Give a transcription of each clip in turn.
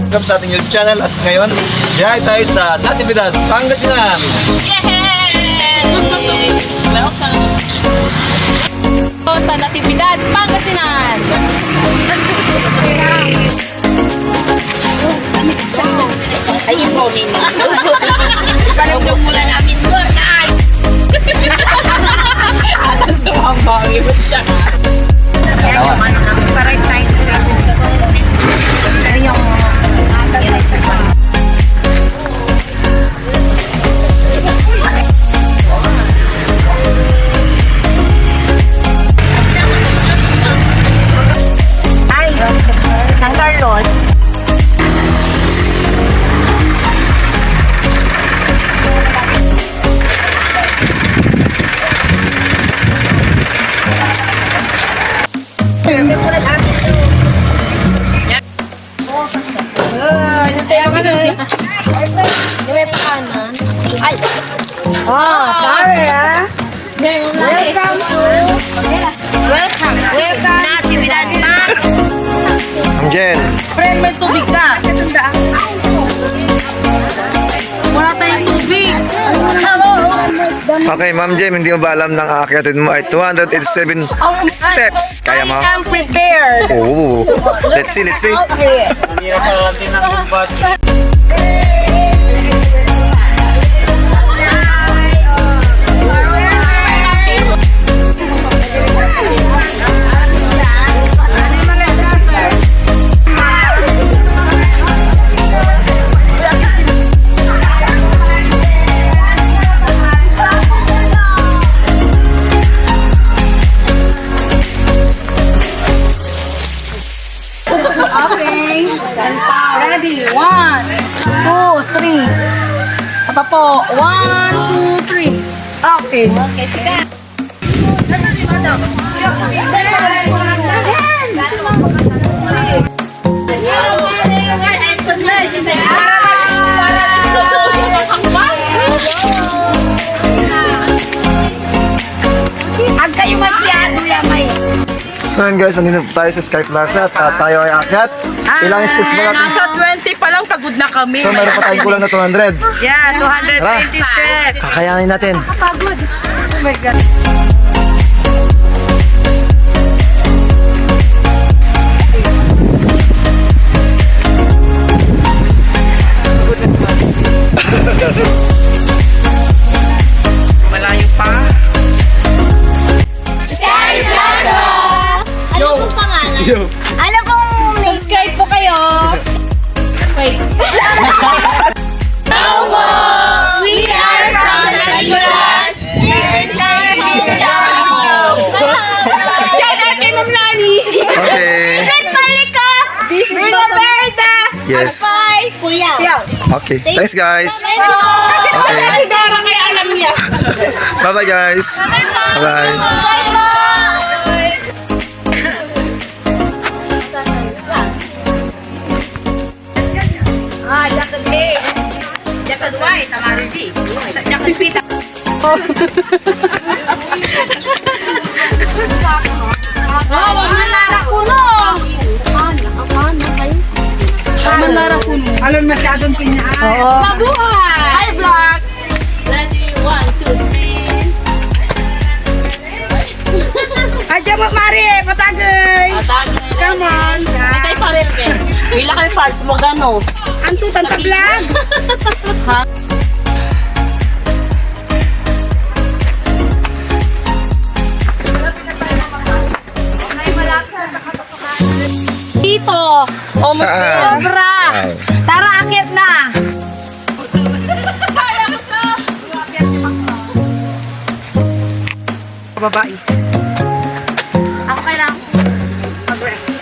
welcome sa ating YouTube channel. At ngayon, biyahe tayo sa Natividad, Pangasinan. Yay! Welcome! Sa Natividad, Pangasinan. Ay, iponin mo. Ipanagdaw mula namin mo. Alam sa mga bawi mo siya. Parang tayo nila. Yung tatay sa mga. Ay, San Carlos. May pakanan. Ay! Oh, sorry ah! Welcome to... Welcome! Natividad na! Ang Jen. Friend, may tubig ka! Wala tayong tubig! Hello! Okay, Ma'am Jem, hindi mo ba alam ng aakyatin mo ay 287 steps? Kaya mo? I am prepared! Oh, let's see, let's see. Okay! Ready? 1, 2, 3. Apa po? 1, 2, 3. Okay. Okay, sige. Ag kayo masyado yamay. So yun guys, nandito tayo sa Sky Plaza at tayo ay akyat. Ilang steps ba natin? Nasa 20 pa lang pagod na kami. So meron pa tayong kulang na 200. Yeah, 220 steps. Kakayanin natin. Pagod. Oh my God. Malayo pa. Sky Plaza! Ano pong pangalan? Yo. Ano pong name? Subscribe po kayo. Wait. Hello! We are from Sky Plaza. This is our hometown. Shout out kay Ma'am Lani. Okay. Malika! Mirna Berta! Yes. Bye! Kuya. Okay. Thanks guys. Thank you! Okay. Ay, Dara, kaya alam niya. Bye-bye guys. Bye-bye. Ah, Jacket A. Jacket Y, Tamari B. Jacket Pita. Manlara kuno. Manlara kuno. Alon masyadong pinyaan. Oo. Mabuhay! Hi, vlog. Ready? 1, 2, 3. Aja mo, Mari. Patagay. Come on. Mitay pa rin, Ben. Bila kami parts mo gano. Anto, tanta vlog. Dito. Oh, mas Saan? sobra. Wow. Tara, akit na. Babae. Ako kailangan Mag-rest.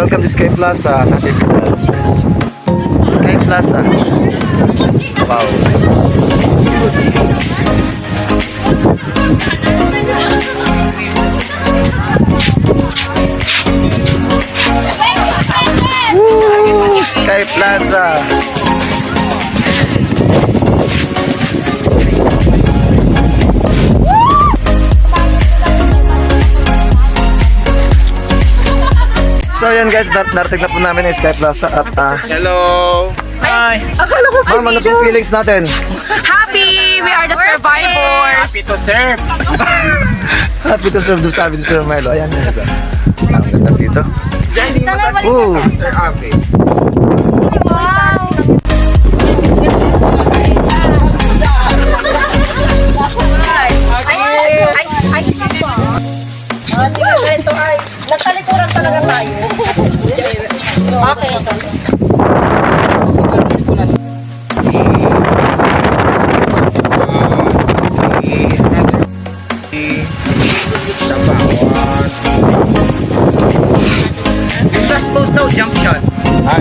Welcome to Sky Plaza. Sky Plaza. Wow. Woo! Sky Plaza. So ayan guys, narating na po namin ang Sky Plaza at Hello! Hi! Akala ko ma'am, ano pong feelings natin? Happy! We are the survivors! Happy to serve! Happy to serve, doon sabi ni Sir Milo. Ayan, ang ganda dito. Ooh. Sir Avi. Nagtalikuran talaga tayo. Okay. Sa bawat. Yung last post daw, jump shot.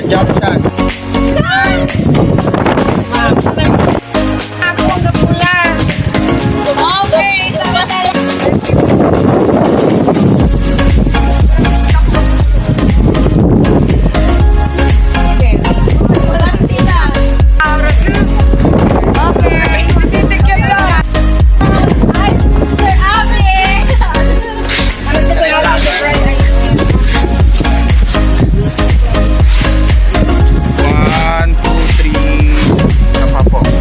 Jump shot. Okay, sama-sama. Sir Abby! 1, 2, 3. Isa pa po. 1.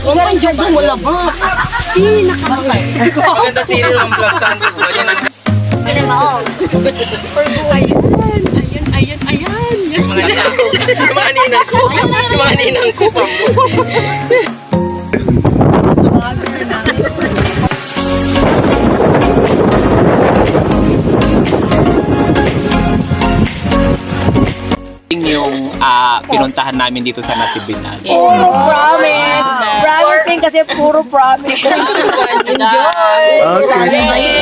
Huwag kang joke mo labak. Maganda sino ng vlog sa ano. Ganyan ang yung mga ninang ko. Yung mga ninang ko pa mo. Yung pinuntahan namin dito sa Natividad. Promise! Promising kasi puro promise. Okay.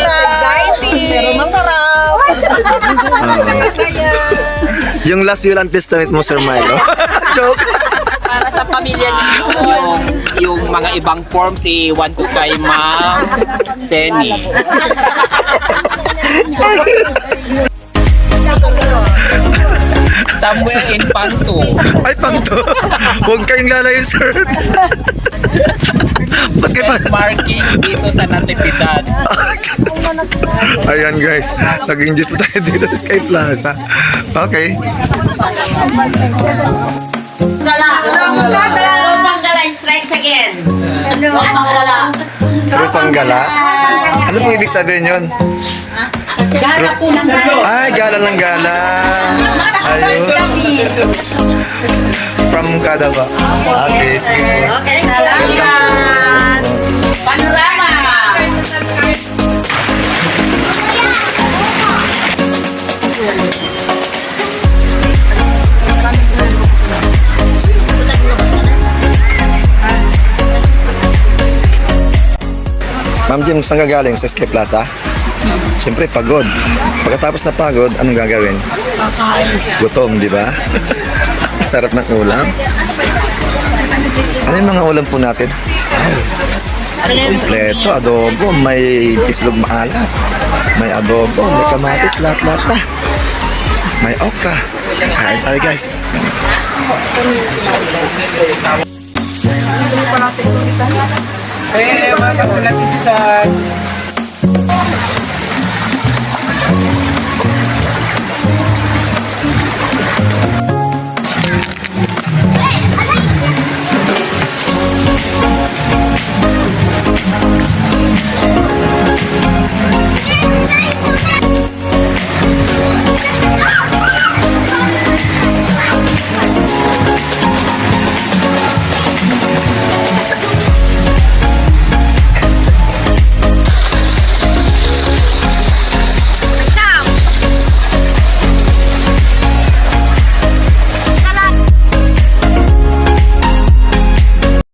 Exciting! Pero masarap! Yung last will and testament mo, Sir Milo. Joke. Para sa pamilya niyo, yung mga ibang forms, iwan ko kay Ma'am Seni. Somewhere in Panto. Ay, panto. Huwag kayong lalayo, sir. Ba't kayo pa? Best marking dito sa Natividad. Ayan guys, nag-enjoy po tayo dito sa Sky Plaza. Okay. Strikes again! True Panggala. Ano pong ibig sabihin yun? Gala po ng Ay, gala ng gala. Ayun. From Kadaba. Okay, sige po. Okay, salamat! Panorama! Ma'am Jim, saan ka galing? Sa Sky Plaza? Siyempre, pagod. Pagkatapos na pagod, anong gagawin? Gutom, di ba? Sarap ng ulam. Ano yung mga ulam po natin? Ay, kompleto, adobo, may itlog maalat, may adobo, may kamatis, lahat-lahat na. May okra. Kain tayo, guys. Eh, mga Natividad.